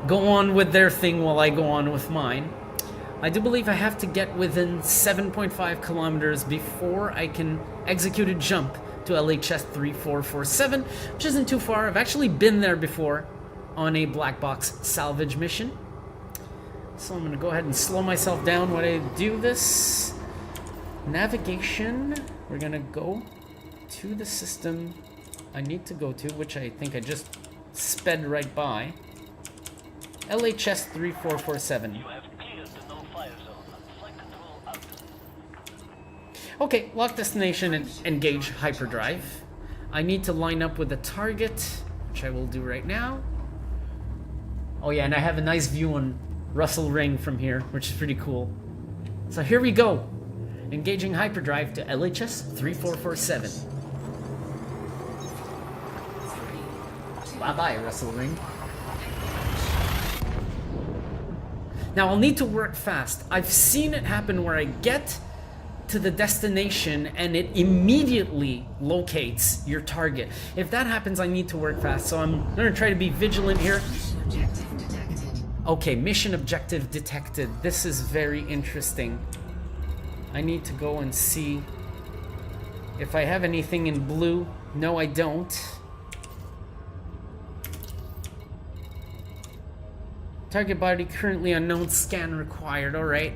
Speaker 1: go on with their thing while I go on with mine. I do believe I have to get within 7.5 kilometers before I can execute a jump to LHS 3447, which isn't too far. I've actually been there before on a black box salvage mission. So I'm gonna go ahead and slow myself down when I do this. Navigation, we're gonna go to the system I need to go to, which I think I just sped right by. LHS 3447. Okay, lock destination and engage hyperdrive. I need to line up with the target, which I will do right now. Oh yeah, and I have a nice view on Russell Ring from here, which is pretty cool. So here we go. Engaging hyperdrive to LHS 3447. Bye-bye, Russell Ring. Now I'll need to work fast. I've seen it happen where I get to the destination and it immediately locates your target. If that happens, I need to work fast, so I'm gonna try to be vigilant here.
Speaker 3: Objective detected.
Speaker 1: Okay, mission objective detected. This is very interesting. I need to go and see if I have anything in blue. No, I don't. Target body currently unknown, scan required. Alright.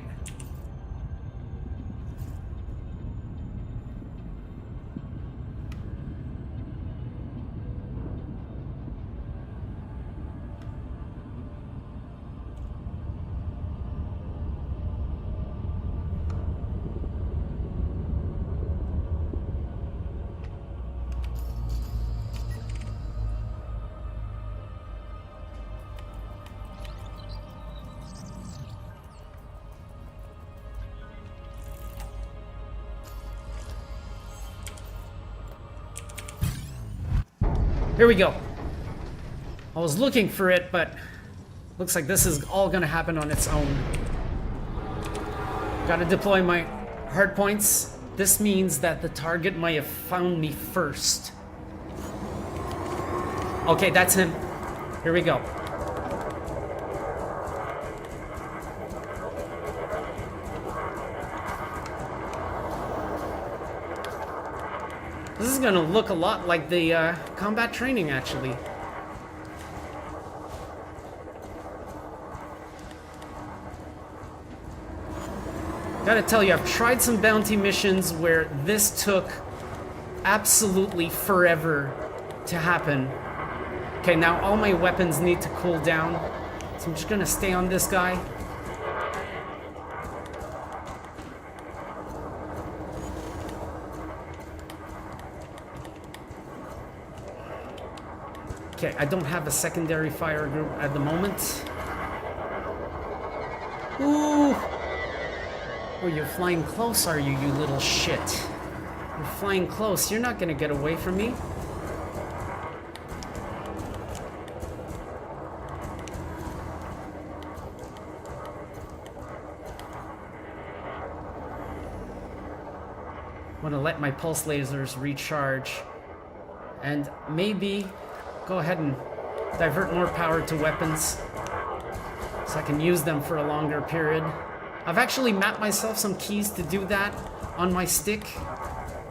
Speaker 1: Here we go. I was looking for it, but looks like this is all gonna happen on its own. Gotta deploy my hard points. This means that the target might have found me first. Okay, that's him. Here we go. This is gonna look a lot like the combat training, actually. Gotta tell you, I've tried some bounty missions where this took absolutely forever to happen. Okay, now all my weapons need to cool down, so I'm just gonna stay on this guy. Okay, I don't have a secondary fire group at the moment. Ooh! Oh, you're flying close, are you, you little shit? You're flying close. You're not gonna get away from me. I'm gonna let my pulse lasers recharge. And maybe go ahead and divert more power to weapons so I can use them for a longer period. I've actually mapped myself some keys to do that on my stick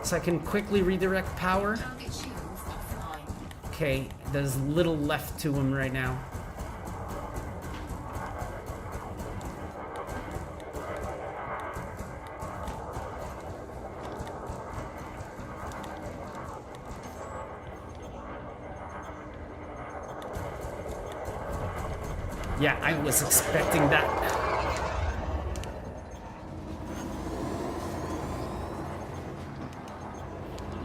Speaker 1: so I can quickly redirect power.
Speaker 3: Target shields offline.
Speaker 1: Okay, there's little left to him right now. Yeah, I was expecting that.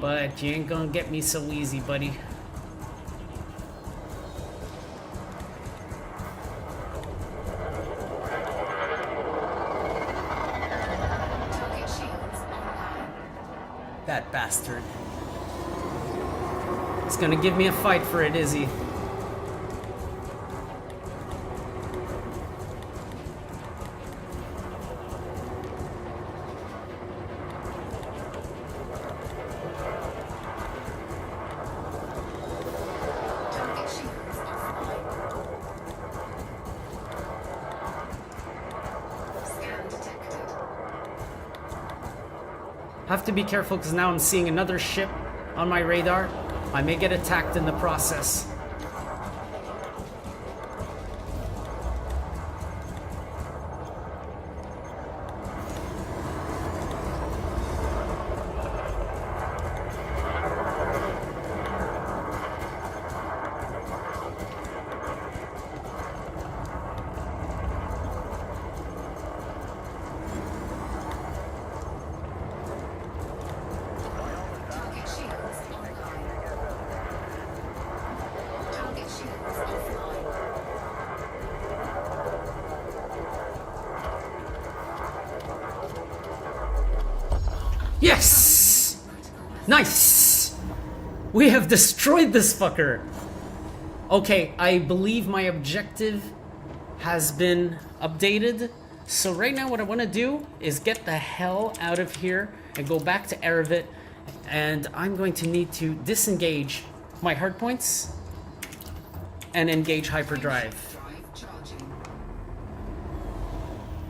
Speaker 1: But you ain't gonna get me so easy, buddy.
Speaker 3: Target shields online.
Speaker 1: That bastard. He's gonna give me a fight for it, is he?
Speaker 3: Target shields offline. Scan detected.
Speaker 1: Have to be careful because now I'm seeing another ship on my radar. I may get attacked in the process. Yes! Nice! We have destroyed this fucker! Okay, I believe my objective has been updated. So right now what I want to do is get the hell out of here and go back to Erevet. And I'm going to need to disengage my hardpoints and engage hyperdrive.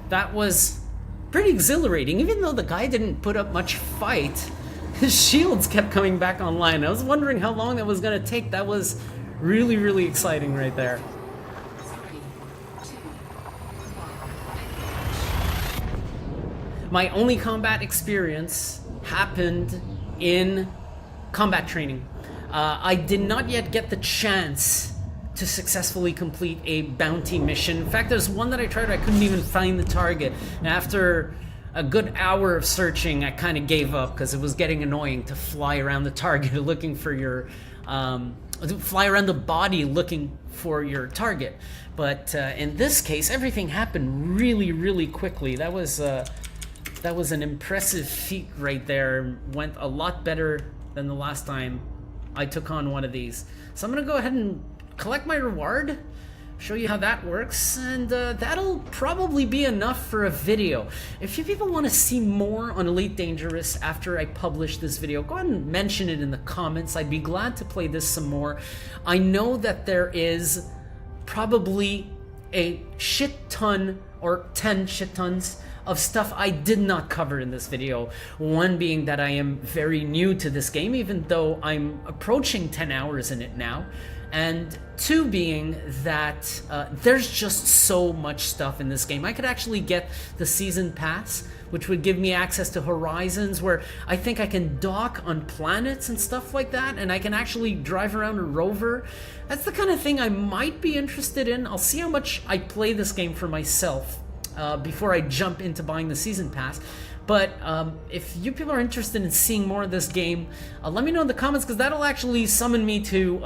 Speaker 1: That was pretty exhilarating, even though the guy didn't put up much fight. His shields kept coming back online. I was wondering how long that was gonna take. That was really, really exciting right there. My only combat experience happened in combat training. I did not yet get the chance to successfully complete a bounty mission. In fact, there's one that I tried, I couldn't even find the target. And after a good hour of searching, I kind of gave up because it was getting annoying to fly around the target looking for your, fly around the body looking for your target. But in this case, everything happened really, really quickly. That was an impressive feat right there. Went a lot better than the last time I took on one of these. So I'm gonna go ahead and collect my reward, show you how that works, and that'll probably be enough for a video. If you people want to see more on Elite Dangerous after I publish this video, go ahead and mention it in the comments. I'd be glad to play this some more. I know that there is probably a shit ton or 10 shit tons of stuff I did not cover in this video. One being that I am very new to this game, even though I'm approaching 10 hours in it now. And two being that there's just so much stuff in this game. I could actually get the season pass, which would give me access to horizons where I think I can dock on planets and stuff like that, and I can actually drive around a rover. That's the kind of thing I might be interested in. I'll see how much I play this game for myself before I jump into buying the season pass. But if you people are interested in seeing more of this game, let me know in the comments, because that'll actually summon me to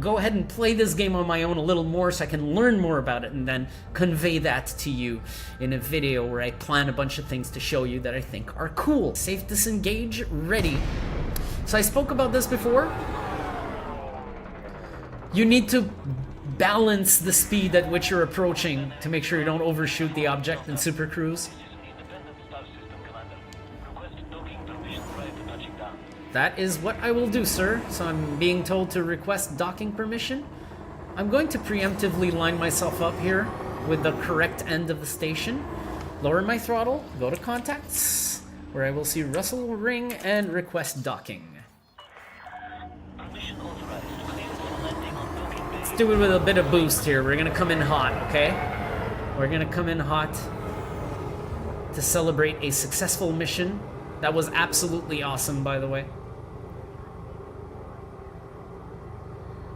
Speaker 1: go ahead and play this game on my own a little more so I can learn more about it and then convey that to you in a video where I plan a bunch of things to show you that I think are cool. Safe disengage, ready. So I spoke about this before. You need to balance the speed at which you're approaching to make sure you don't overshoot the object in Super Cruise. That is what I will do, sir. So I'm being told to request docking permission. I'm going to preemptively line myself up here with the correct end of the station. Lower my throttle, go to contacts, where I will see Russell Ring and request docking. Let's do it with a bit of boost here. We're gonna come in hot, okay? We're gonna come in hot to celebrate a successful mission. That was absolutely awesome, by the way.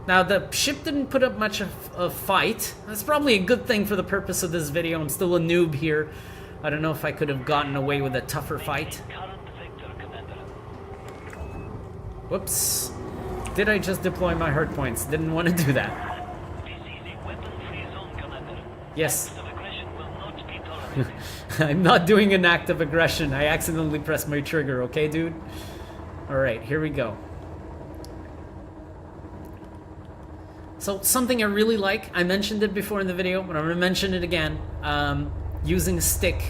Speaker 1: Now, the ship didn't put up much of a fight. That's probably a good thing for the purpose of this video. I'm still a noob here. I don't know if I could have gotten away with a tougher fight. Whoops. Did I just deploy my hard points? Didn't want to do that. Yes. I'm not doing an act of aggression. I accidentally pressed my trigger, okay, dude? Alright, here we go. So, something I really like, I mentioned it before in the video, but I'm going to mention it again. Using a stick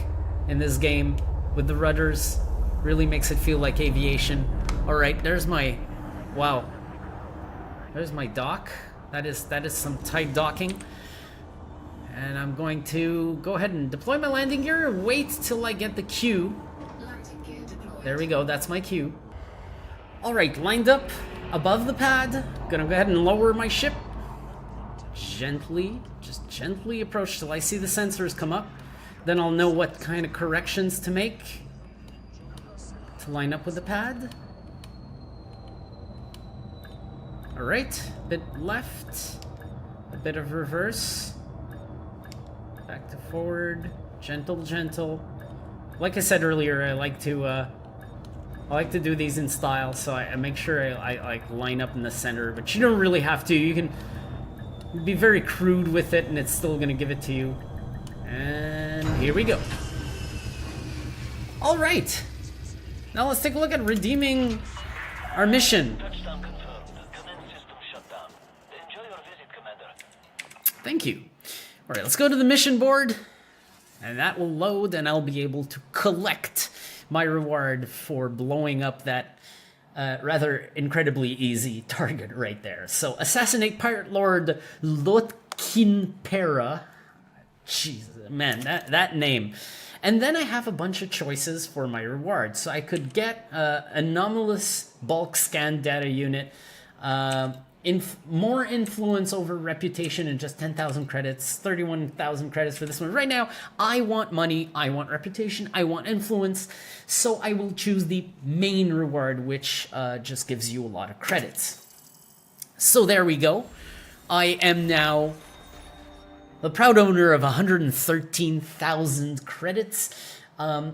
Speaker 1: in this game with the rudders really makes it feel like aviation. Alright, there's my... Wow. There's my dock. That is some tight docking. And I'm going to go ahead and deploy my landing gear, wait till I get the cue. There we go, that's my cue. Alright, lined up above the pad. Gonna go ahead and lower my ship. Gently, just gently approach till I see the sensors come up. Then I'll know what kind of corrections to make to line up with the pad. Alright, a bit left, a bit of reverse. Back to forward, gentle, gentle. Like I said earlier, I like to do these in style, so I make sure I like line up in the center. But you don't really have to. You can be very crude with it, and it's still gonna give it to you. And here we go. All right, Now let's take a look at redeeming our mission.
Speaker 4: Touchdown confirmed. Command system shut down. Enjoy your visit, Commander.
Speaker 1: Thank you. All right, let's go to the mission board, and that will load, and I'll be able to collect my reward for blowing up that rather incredibly easy target right there. So, assassinate Pirate Lord Lotkinpera. Jesus, man, that name. And then I have a bunch of choices for my reward. So I could get anomalous bulk scan data unit, more influence over reputation and just 10,000 credits, 31,000 credits for this one. Right now, I want money, I want reputation, I want influence, so I will choose the main reward, which just gives you a lot of credits. So there we go. I am now the proud owner of 113,000 credits. I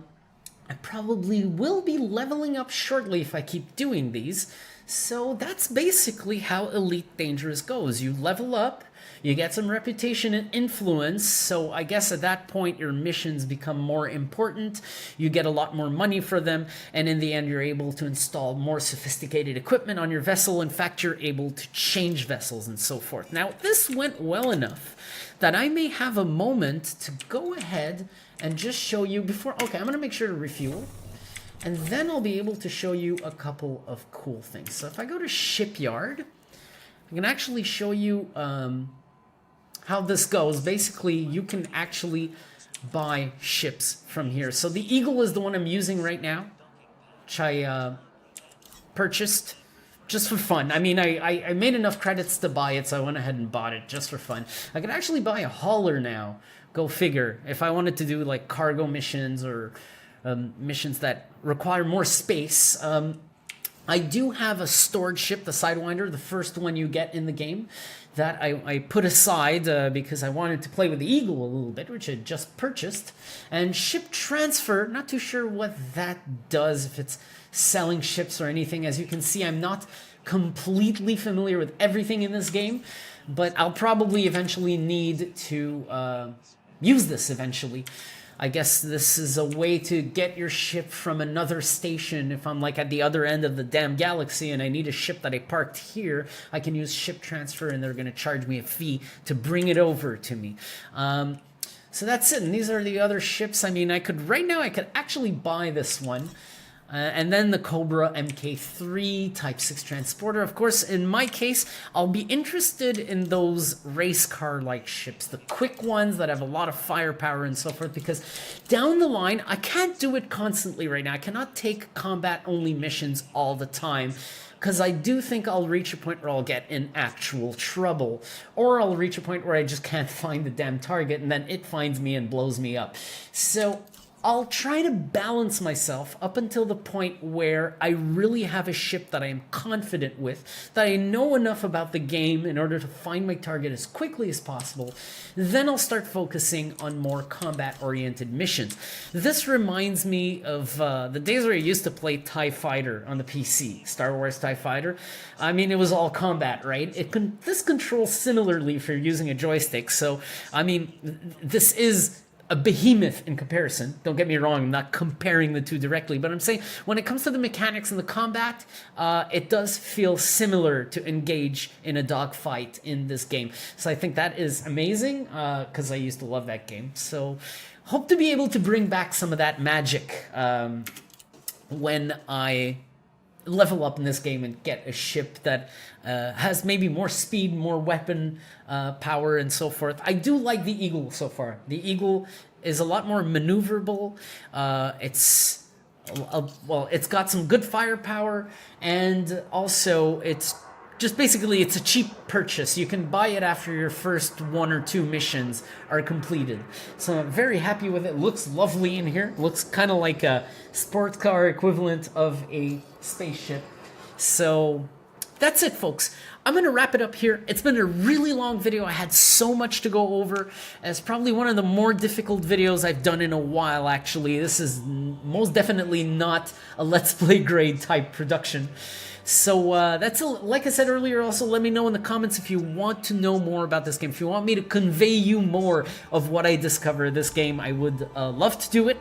Speaker 1: probably will be leveling up shortly if I keep doing these. So that's basically how Elite Dangerous goes. You level up, you get some reputation and influence, so I guess at that point your missions become more important, you get a lot more money for them, and in the end you're able to install more sophisticated equipment on your vessel. In fact, you're able to change vessels and so forth. Now, this went well enough that I may have a moment to go ahead and just show you before... Okay, I'm going to make sure to refuel. And then I'll be able to show you a couple of cool things. So if I go to Shipyard, I can actually show you how this goes. Basically, you can actually buy ships from here. So the Eagle is the one I'm using right now, which I purchased just for fun. I mean, I made enough credits to buy it, so I went ahead and bought it just for fun. I can actually buy a hauler now. Go figure. If I wanted to do like cargo missions or missions that require more space. I do have a stored ship, the Sidewinder, the first one you get in the game, that I put aside because I wanted to play with the Eagle a little bit, which I just purchased. And ship transfer, not too sure what that does, if it's selling ships or anything. As you can see, I'm not completely familiar with everything in this game, but I'll probably eventually need to use this eventually. I guess this is a way to get your ship from another station. If I'm like at the other end of the damn galaxy and I need a ship that I parked here, I can use ship transfer and they're going to charge me a fee to bring it over to me. So that's it. And these are the other ships. I mean, right now I could actually buy this one. And then the Cobra Mk3 Type 6 transporter. Of course, in my case, I'll be interested in those race car-like ships, the quick ones that have a lot of firepower and so forth, because down the line, I can't do it constantly right now. I cannot take combat-only missions all the time, because I do think I'll reach a point where I'll get in actual trouble, or I'll reach a point where I just can't find the damn target, and then it finds me and blows me up. So I'll try to balance myself up until the point where I really have a ship that I am confident with, that I know enough about the game in order to find my target as quickly as possible. Then I'll start focusing on more combat-oriented missions. This reminds me of the days where I used to play TIE Fighter on the PC, Star Wars TIE Fighter. I mean, it was all combat, right? This controls similarly if you're using a joystick, so, I mean, this is a behemoth in comparison. Don't get me wrong, I'm not comparing the two directly, but I'm saying when it comes to the mechanics and the combat, it does feel similar to engage in a dogfight in this game. So I think that is amazing, because I used to love that game. So hope to be able to bring back some of that magic when I level up in this game and get a ship that has maybe more speed, more weapon power, and so forth. I do like the Eagle so far. The Eagle is a lot more maneuverable. It's got some good firepower, and also it's just basically it's a cheap purchase. You can buy it after your first 1 or 2 missions are completed. So I'm very happy with it. Looks lovely in here. Looks kind of like a sports car equivalent of a spaceship. So that's it, folks. I'm going to wrap it up here. It's been a really long video. I had so much to go over. It's probably one of the more difficult videos I've done in a while, actually. This is most definitely not a Let's Play grade type production. So like I said earlier, also let me know in the comments if you want to know more about this game. If you want me to convey you more of what I discover this game, I would love to do it.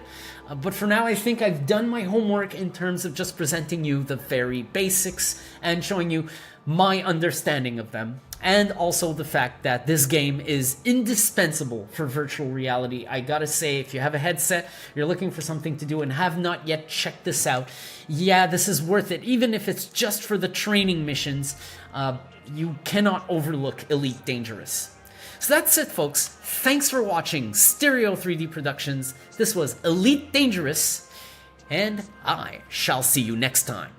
Speaker 1: But for now, I think I've done my homework in terms of just presenting you the very basics and showing you my understanding of them. And also the fact that this game is indispensable for virtual reality. I gotta say, if you have a headset, you're looking for something to do and have not yet checked this out, yeah, this is worth it. Even if it's just for the training missions, you cannot overlook Elite Dangerous. So that's it, folks. Thanks for watching Stereo 3D Productions. This was Elite Dangerous, and I shall see you next time.